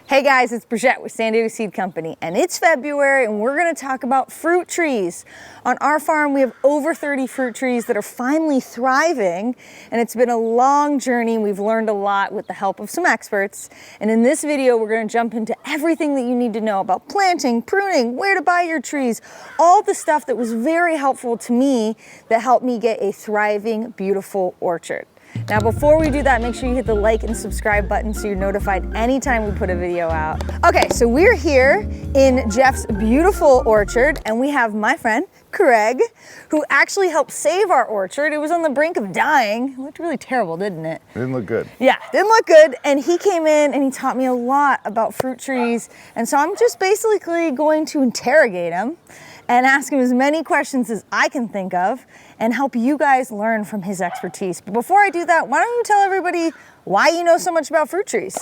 Hey guys, it's Brigitte with San Diego Seed Company, and it's February and we're going to talk about fruit trees. On our farm we have over 30 fruit trees that are finally thriving, and it's been a long journey. We've learned a lot with the help of some experts, and in this video we're going to jump into everything that you need to know about planting, pruning, where to buy your trees, all the stuff that was very helpful to me that helped me get a thriving, beautiful orchard. Now before we do that, make sure you hit the like and subscribe button so you're notified anytime we put a video out. Okay, so we're here in Jeff's beautiful orchard, and we have my friend Craig, who actually helped save our orchard. It was on the brink of dying. It looked really terrible, didn't it? It didn't look good. Yeah, didn't look good. And he came in and he taught me a lot about fruit trees. And so I'm just basically going to interrogate him and ask him as many questions as I can think of and help you guys learn from his expertise. But before I do that, why don't you tell everybody why you know so much about fruit trees?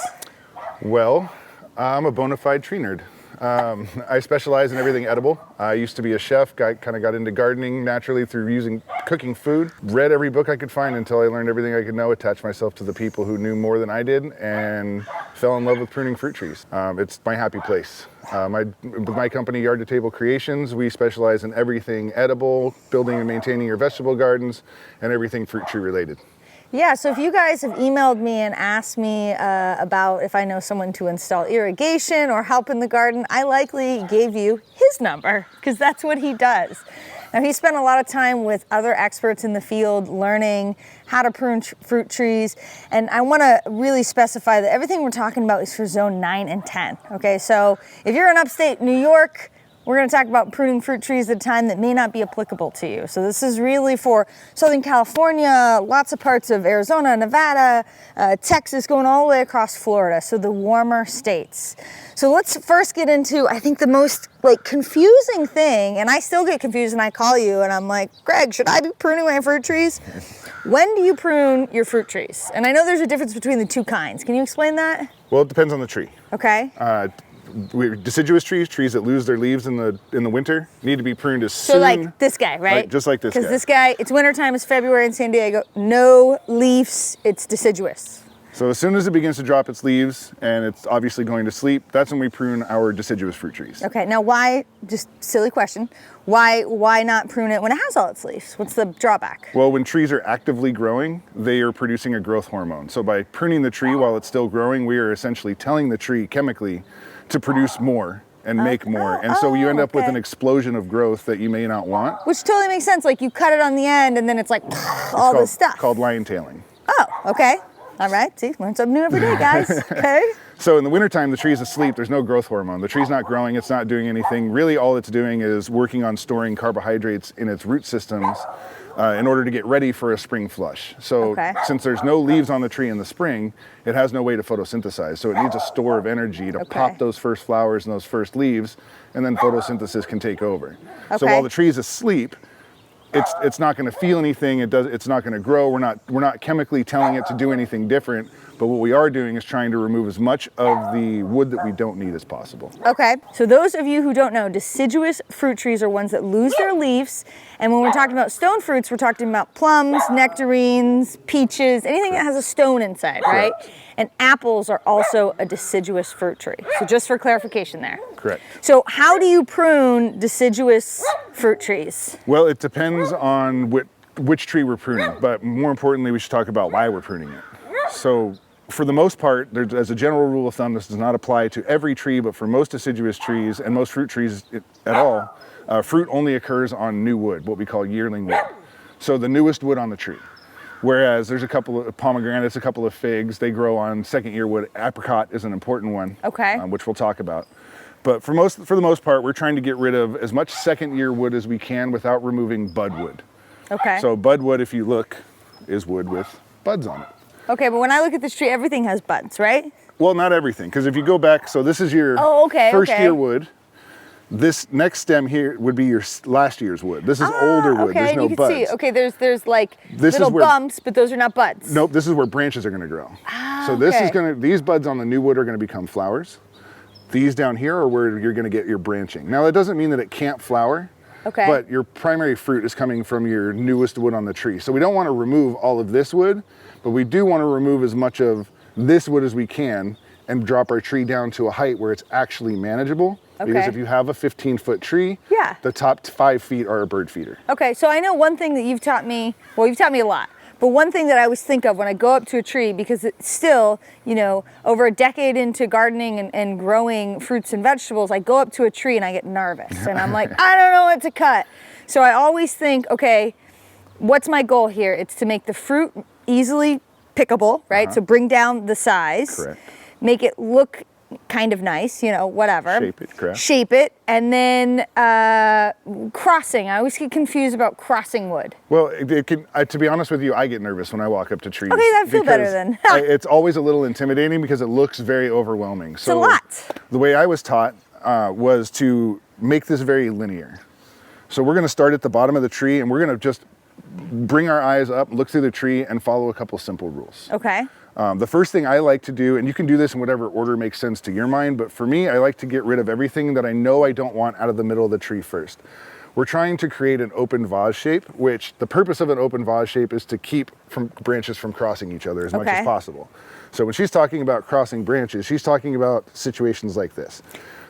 Well, I'm a bona fide tree nerd. I specialize in everything edible. I used to be a chef, kind of got into gardening naturally through cooking food. Read every book I could find until I learned everything I could know, attached myself to the people who knew more than I did, and fell in love with pruning fruit trees. It's my happy place. With my company, Yard to Table Creations, we specialize in everything edible, building and maintaining your vegetable gardens, and everything fruit tree related. Yeah, so if you guys have emailed me and asked me about if I know someone to install irrigation or help in the garden, I likely gave you his number because that's what he does. Now, he spent a lot of time with other experts in the field learning how to prune fruit trees, and I want to really specify that everything we're talking about is for zone 9 and 10. Okay, so if you're in upstate New York, we're going to talk about pruning fruit trees at a time that may not be applicable to you. So this is really for Southern California, lots of parts of Arizona, Nevada, Texas, going all the way across Florida, so the warmer states. So let's first get into, I think, the most confusing thing, and I still get confused and I call you and I'm like, Greg, should I be pruning my fruit trees? When do you prune your fruit trees? And I know there's a difference between the two kinds. Can you explain that? Well, it depends on the tree. Okay. Deciduous trees that lose their leaves in the winter, need to be pruned as soon. So like this guy, right? Just like this guy. Because this guy, it's wintertime, it's February in San Diego, no leaves, it's deciduous. So as soon as it begins to drop its leaves and it's obviously going to sleep, that's when we prune our deciduous fruit trees. Okay, now why, just silly question, why not prune it when it has all its leaves? What's the drawback? Well, when trees are actively growing, they are producing a growth hormone. So by pruning the tree while it's still growing, we are essentially telling the tree chemically to produce more and make more. And so you end up with an explosion of growth that you may not want. Which totally makes sense. Like you cut it on the end and then it's like all this stuff. It's called lion tailing. Oh, okay. All right. See, learn something new every day, guys. Okay. So in the wintertime, the tree is asleep. There's no growth hormone. The tree's not growing. It's not doing anything. Really, all it's doing is working on storing carbohydrates in its root systems in order to get ready for a spring flush. So since there's no leaves on the tree in the spring, it has no way to photosynthesize. So it needs a store of energy to pop those first flowers and those first leaves, and then photosynthesis can take over. So while the tree is asleep, it's not going to feel anything. It's not going to grow. We're not chemically telling it to do anything different. But what we are doing is trying to remove as much of the wood that we don't need as possible. Okay, so those of you who don't know, deciduous fruit trees are ones that lose their leaves. And when we're talking about stone fruits, we're talking about plums, nectarines, peaches, anything that has a stone inside, right? And apples are also a deciduous fruit tree. So just for clarification there. Correct. So how do you prune deciduous fruit trees? Well, it depends on which tree we're pruning. But more importantly, we should talk about why we're pruning it. So for the most part, as a general rule of thumb, this does not apply to every tree, but for most deciduous trees and most fruit trees at all, fruit only occurs on new wood, what we call yearling wood. So the newest wood on the tree. Whereas there's a couple of pomegranates, a couple of figs, they grow on second year wood. Apricot is an important one, which we'll talk about. But for the most part, we're trying to get rid of as much second year wood as we can without removing bud wood. Okay. So bud wood, if you look, is wood with buds on it. Okay, but when I look at this tree, everything has buds, right? Well, not everything, because if you go back, so this is your first year wood. This next stem here would be your last year's wood. This is older wood. There's no buds. See. Okay, there's like little bumps, but those are not buds. Nope, this is where branches are going to grow. So this is these buds on the new wood are going to become flowers. These down here are where you're going to get your branching. Now, that doesn't mean that it can't flower. But your primary fruit is coming from your newest wood on the tree. So we don't want to remove all of this wood, but we do want to remove as much of this wood as we can and drop our tree down to a height where it's actually manageable. Because Okay. if you have a 15-foot tree, Yeah. the top 5 feet are a bird feeder. Okay, so I know one thing that you've taught me, well, you've taught me a lot, but one thing that I always think of when I go up to a tree, because it's still, you know, over a decade into gardening and growing fruits and vegetables, I go up to a tree and I get nervous. And I'm like, I don't know what to cut. So I always think, okay, what's my goal here? It's to make the fruit easily pickable, right? So bring down the size. Correct. Make it look kind of nice, you know, whatever. Shape it, correct. Shape it, and then crossing. I always get confused about crossing wood. Well, it can. To be honest with you, I get nervous when I walk up to trees. Okay, I feel better because then. it's always a little intimidating because it looks very overwhelming. It's a lot. The way I was taught was to make this very linear. So we're going to start at the bottom of the tree, and we're going to just bring our eyes up, look through the tree, and follow a couple simple rules. Okay. The first thing I like to do, and you can do this in whatever order makes sense to your mind, but for me, I like to get rid of everything that I know I don't want out of the middle of the tree first. We're trying to create an open vase shape, which the purpose of an open vase shape is to keep branches from crossing each other as much as possible. So when she's talking about crossing branches, she's talking about situations like this,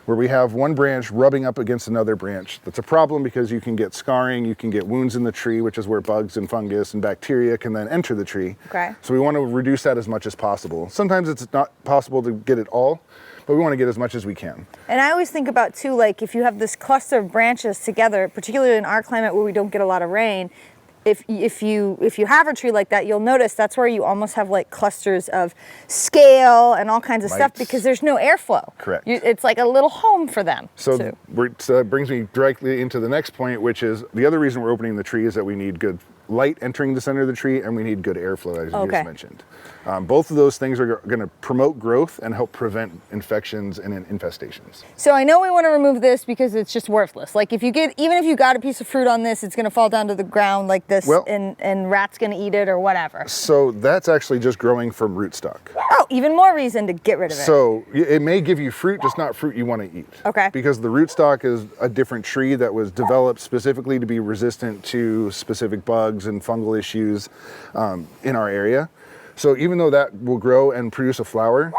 where we have one branch rubbing up against another branch. That's a problem because you can get scarring, you can get wounds in the tree, which is where bugs and fungus and bacteria can then enter the tree. Okay. So we want to reduce that as much as possible. Sometimes it's not possible to get it all, but we want to get as much as we can. And I always think about too, like if you have this cluster of branches together, particularly in our climate where we don't get a lot of rain, if you have a tree like that, you'll notice that's where you almost have like clusters of scale and all kinds of stuff because there's no airflow. Correct. It's like a little home for them. So that brings me directly into the next point, which is the other reason we're opening the tree is that we need good light entering the center of the tree and we need good airflow, as you just mentioned. Both of those things are going to promote growth and help prevent infections and infestations. So I know we want to remove this because it's just worthless. Like even if you got a piece of fruit on this, it's going to fall down to the ground like this and rats going to eat it or whatever. So that's actually just growing from rootstock. Oh, even more reason to get rid of it. So it may give you fruit, just not fruit you want to eat. Okay. Because the rootstock is a different tree that was developed specifically to be resistant to specific bugs and fungal issues in our area. So even though that will grow and produce a flower,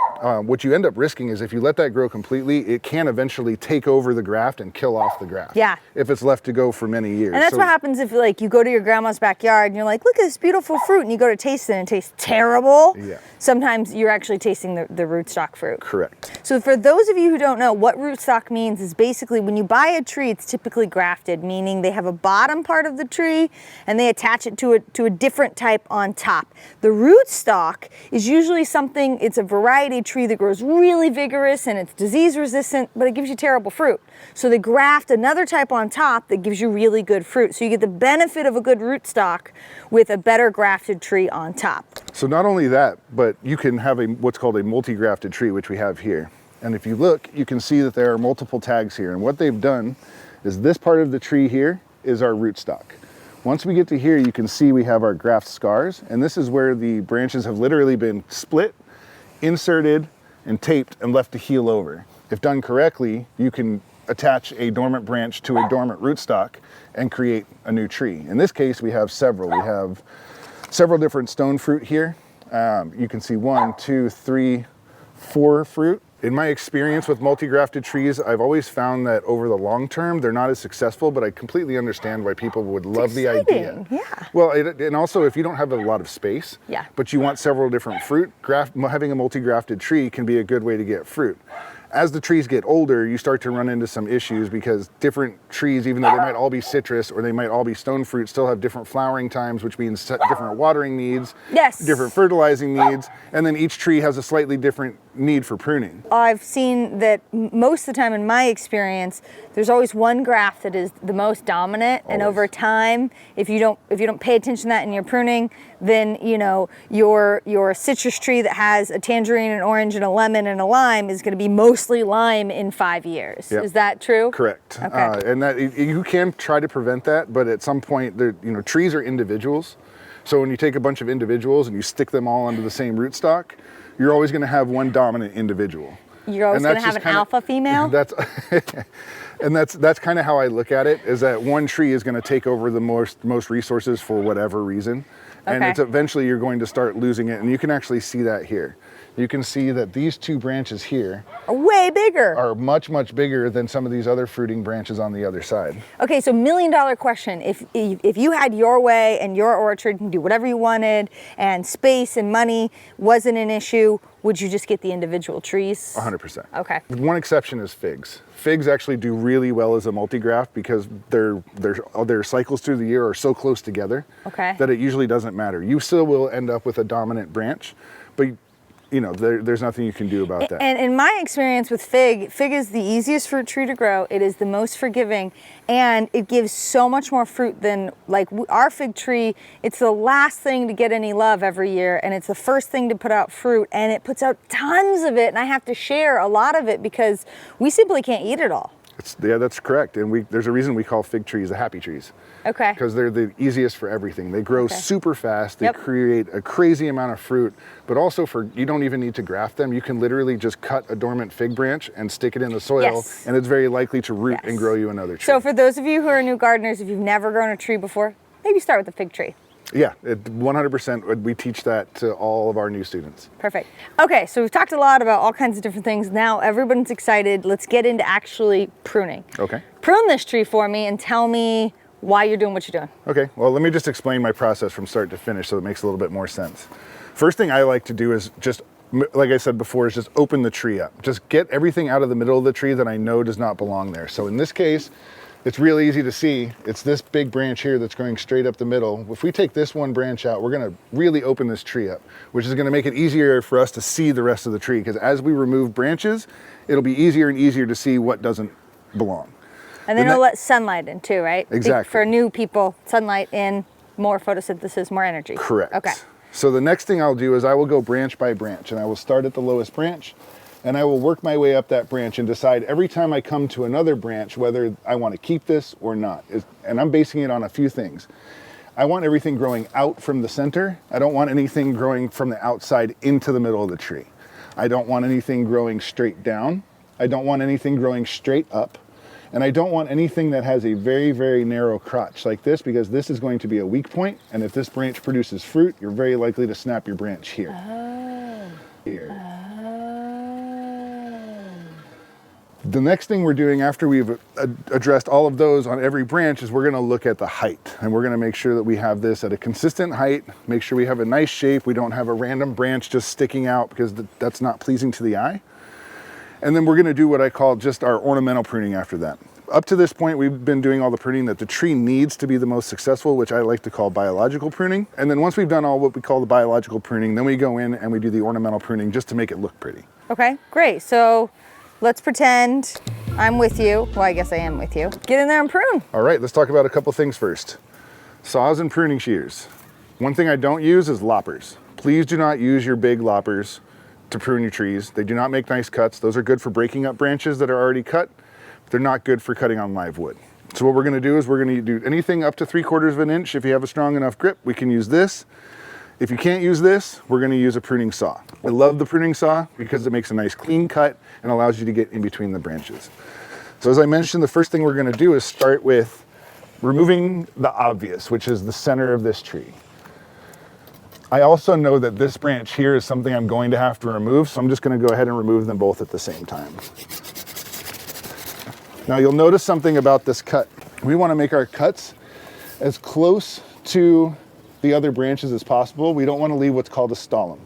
what you end up risking is if you let that grow completely, it can eventually take over the graft and kill off the graft. Yeah. If it's left to go for many years. And that's what happens if like you go to your grandma's backyard and you're like, look at this beautiful fruit, and you go to taste it and it tastes terrible. Yeah. Sometimes you're actually tasting the rootstock fruit. Correct. So for those of you who don't know, what rootstock means is basically when you buy a tree, it's typically grafted, meaning they have a bottom part of the tree and they attach it to a different type on top. The rootstock is usually something, it's a variety tree that grows really vigorous and it's disease resistant, but it gives you terrible fruit. So they graft another type on top that gives you really good fruit. So you get the benefit of a good rootstock with a better grafted tree on top. So not only that, but you can have what's called a multi-grafted tree, which we have here. And if you look, you can see that there are multiple tags here. And what they've done is this part of the tree here is our rootstock. Once we get to here, you can see we have our graft scars. And this is where the branches have literally been split, inserted, and taped and left to heal over. If done correctly, you can attach a dormant branch to a dormant rootstock and create a new tree. In this case, we have several. We have several different stone fruit here. You can see 1, 2, 3, 4 fruit. In my experience with multi-grafted trees, I've always found that over the long term, they're not as successful, but I completely understand why people would love the idea. Yeah. Well, and also if you don't have a lot of space, but you want several different fruit, having a multi-grafted tree can be a good way to get fruit. As the trees get older, you start to run into some issues because different trees, even though they might all be citrus or they might all be stone fruit, still have different flowering times, which means different watering needs, different fertilizing needs, and then each tree has a slightly different need for pruning. I've seen that most of the time in my experience, there's always one graft that is the most dominant, and over time, if you don't pay attention to that in your pruning, then you know your citrus tree that has a tangerine, an orange, and a lemon and a lime is going to be mostly lime in 5 years. Is that true? Correct. Okay. And that you can try to prevent that, but at some point, trees are individuals. So when you take a bunch of individuals and you stick them all under the same rootstock, you're always going to have one dominant individual. You're always going to have an alpha female? That's kind of how I look at it, is that one tree is going to take over the most resources for whatever reason. And Okay. it's eventually you're going to start losing it, and you can actually see that here. You can see that these two branches here Way bigger. are much, much bigger than some of these other fruiting branches on the other side. Okay, so $1,000,000 question. If you had your way and your orchard and do whatever you wanted and space and money wasn't an issue, would you just get the individual trees? 100%. Okay. One exception is figs. Figs actually do really well as a multi-graft because their cycles through the year are so close together that it usually doesn't matter. You still will end up with a dominant branch, but you know, there's nothing you can do about that. And in my experience with fig is the easiest fruit tree to grow. It is the most forgiving, and it gives so much more fruit than like our fig tree. It's the last thing to get any love every year, and it's the first thing to put out fruit, and it puts out tons of it, and I have to share a lot of it because we simply can't eat it all. Yeah, that's correct. And there's a reason we call fig trees the happy trees. Okay. Because they're the easiest for everything. They grow super fast. They create a crazy amount of fruit, but also you don't even need to graft them. You can literally just cut a dormant fig branch and stick it in the soil, and it's very likely to root and grow you another tree. So for those of you who are new gardeners, if you've never grown a tree before, maybe start with the fig tree. Yeah, 100%. We teach that to all of our new students. Perfect. Okay, so we've talked a lot about all kinds of different things. Now everyone's excited. Let's get into actually pruning. Okay. Prune this tree for me and tell me why you're doing what you're doing. Okay, well, let me just explain my process from start to finish so it makes a little bit more sense. First thing I like to do is just, like I said before, is just open the tree up. Just get everything out of the middle of the tree that I know does not belong there. So in this case, it's really easy to see. It's this big branch here that's going straight up the middle. If we take this one branch out, we're gonna really open this tree up, which is gonna make it easier for us to see the rest of the tree, because as we remove branches, it'll be easier and easier to see what doesn't belong. And then it'll let sunlight in too, right? Exactly. For new people, sunlight in, more photosynthesis, more energy. Correct. Okay. So the next thing I'll do is I will go branch by branch, and I will start at the lowest branch, and I will work my way up that branch and decide every time I come to another branch whether I want to keep this or not. And I'm basing it on a few things. I want everything growing out from the center. I don't want anything growing from the outside into the middle of the tree. I don't want anything growing straight down. I don't want anything growing straight up. And I don't want anything that has a very, very narrow crotch like this, because this is going to be a weak point. And if this branch produces fruit, you're very likely to snap your branch here. Here. The next thing we're doing after we've addressed all of those on every branch is we're gonna look at the height, and we're gonna make sure that we have this at a consistent height, make sure we have a nice shape, we don't have a random branch just sticking out, because that's not pleasing to the eye. And then we're gonna do what I call just our ornamental pruning after that. Up to this point, we've been doing all the pruning that the tree needs to be the most successful, which I like to call biological pruning. And then once we've done all what we call the biological pruning, then we go in and we do the ornamental pruning just to make it look pretty. Okay, great. So let's pretend I'm with you. Well, I guess I am with you. Get in there and prune. All right, let's talk about a couple things first. Saws and pruning shears. One thing I don't use is loppers. Please do not use your big loppers to prune your trees. They do not make nice cuts. Those are good for breaking up branches that are already cut, but they're not good for cutting on live wood. So what we're gonna do is we're gonna do anything up to 3/4 of an inch. If you have a strong enough grip, we can use this. If you can't use this, we're gonna use a pruning saw. I love the pruning saw because it makes a nice clean cut and allows you to get in between the branches. So as I mentioned, the first thing we're gonna do is start with removing the obvious, which is the center of this tree. I also know that this branch here is something I'm going to have to remove, so I'm just gonna go ahead and remove them both at the same time. Now you'll notice something about this cut. We wanna make our cuts as close to the other branches as possible. We don't wanna leave what's called a stolon.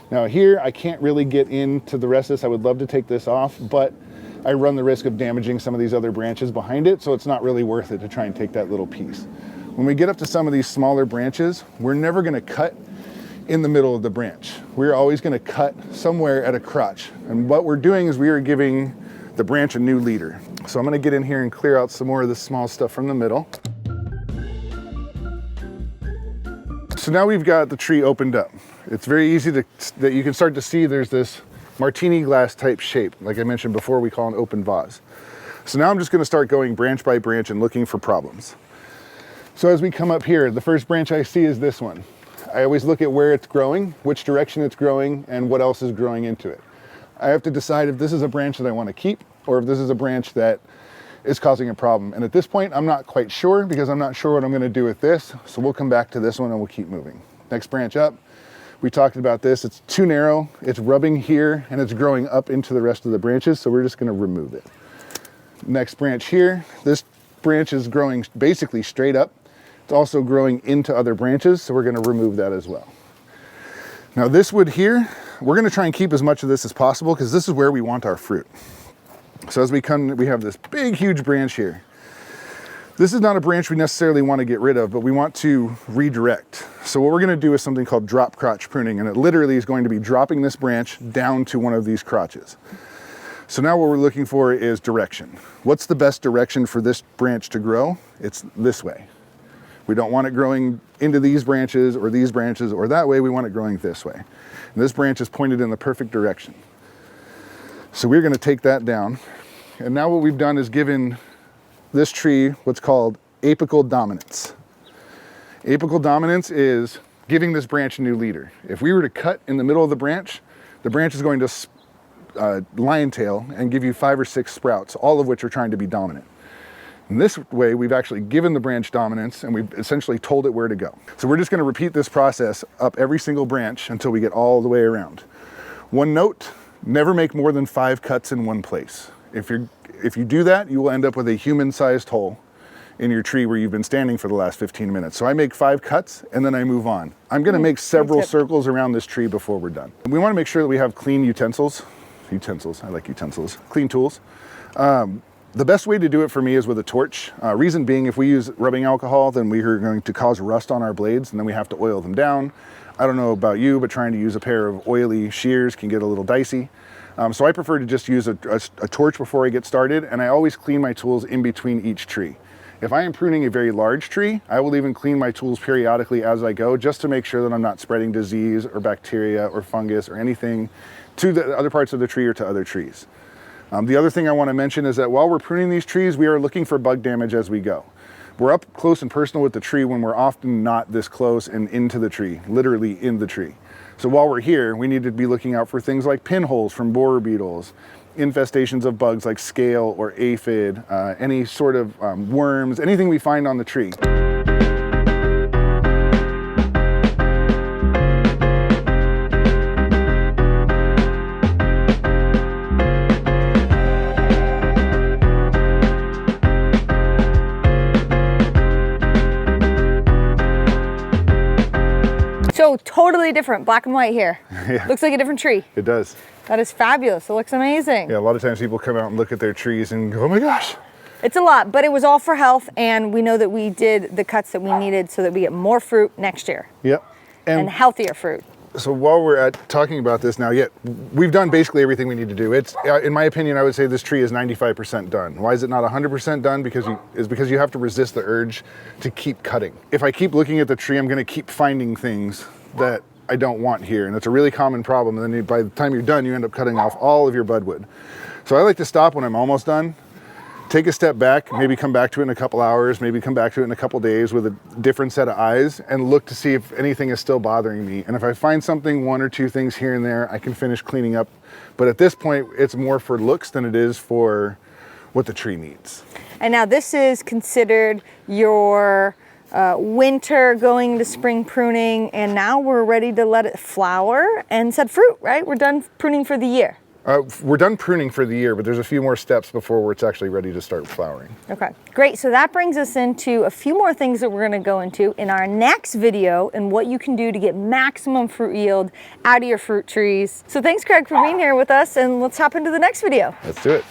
Now here, I can't really get into the rest of this. I would love to take this off, but I run the risk of damaging some of these other branches behind it, so it's not really worth it to try and take that little piece. When we get up to some of these smaller branches, we're never gonna cut in the middle of the branch. We're always gonna cut somewhere at a crotch. And what we're doing is we are giving the branch a new leader. So I'm gonna get in here and clear out some more of this small stuff from the middle. So now we've got the tree opened up. It's very easy that you can start to see there's this martini glass type shape. Like I mentioned before, we call an open vase. So now I'm just gonna start going branch by branch and looking for problems. So as we come up here, the first branch I see is this one. I always look at where it's growing, which direction it's growing, and what else is growing into it. I have to decide if this is a branch that I want to keep or if this is a branch that is causing a problem. And at this point, I'm not quite sure because I'm not sure what I'm going to do with this. So we'll come back to this one and we'll keep moving. Next branch up. We talked about this. It's too narrow. It's rubbing here and it's growing up into the rest of the branches. So we're just going to remove it. Next branch here. This branch is growing basically straight up. It's also growing into other branches. So we're going to remove that as well. Now this wood here, we're going to try and keep as much of this as possible because this is where we want our fruit. So as we come, we have this big, huge branch here. This is not a branch we necessarily want to get rid of, but we want to redirect. So what we're going to do is something called drop crotch pruning, and it literally is going to be dropping this branch down to one of these crotches. So now what we're looking for is direction. What's the best direction for this branch to grow? It's this way. We don't want it growing into these branches or that way. We want it growing this way. And this branch is pointed in the perfect direction. So we're going to take that down. And now what we've done is given this tree what's called apical dominance. Apical dominance is giving this branch a new leader. If we were to cut in the middle of the branch is going to lion tail and give you 5 or 6 sprouts, all of which are trying to be dominant. In this way, we've actually given the branch dominance and we've essentially told it where to go. So we're just going to repeat this process up every single branch until we get all the way around. One note, never make more than 5 cuts in one place. If you do that, you will end up with a human-sized hole in your tree where you've been standing for the last 15 minutes. So I make 5 cuts and then I move on. I'm going to make several circles around this tree before we're done. We want to make sure that we have clean utensils, I like utensils, clean tools. The best way to do it for me is with a torch. Reason being, if we use rubbing alcohol, then we are going to cause rust on our blades and then we have to oil them down. I don't know about you, but trying to use a pair of oily shears can get a little dicey. So I prefer to just use a torch before I get started, and I always clean my tools in between each tree. If I am pruning a very large tree, I will even clean my tools periodically as I go, just to make sure that I'm not spreading disease or bacteria or fungus or anything to the other parts of the tree or to other trees. The other thing I want to mention is that while we're pruning these trees, we are looking for bug damage as we go. We're up close and personal with the tree when we're often not this close and into the tree, literally in the tree. So while we're here, we need to be looking out for things like pinholes from borer beetles, infestations of bugs like scale or aphid, any sort of worms, anything we find on the tree. So totally different, black and white here. Yeah. Looks like a different tree. It does. That is fabulous. It looks amazing. Yeah, a lot of times people come out and look at their trees and go, oh my gosh. It's a lot, but it was all for health, and we know that we did the cuts that we needed so that we get more fruit next year. Yep. And healthier fruit. So while we're talking about this now, we've done basically everything we need to do. It's, in my opinion, I would say this tree is 95% done. Why is it not 100% done? Because you have to resist the urge to keep cutting. If I keep looking at the tree, I'm going to keep finding things that I don't want here, and it's a really common problem. And then by the time you're done, you end up cutting off all of your budwood. So I like to stop when I'm almost done, take a step back, maybe come back to it in a couple hours, maybe come back to it in a couple days with a different set of eyes and look to see if anything is still bothering me. And if I find something, 1 or 2 things here and there, I can finish cleaning up. But at this point, it's more for looks than it is for what the tree needs. And now this is considered your winter going to spring pruning, and now we're ready to let it flower and set fruit, right? We're done pruning for the year. We're done pruning for the year, but there's a few more steps before it's actually ready to start flowering. Okay, great. So that brings us into a few more things that we're going to go into in our next video and what you can do to get maximum fruit yield out of your fruit trees. So thanks, Craig, for being here with us, and let's hop into the next video. Let's do it.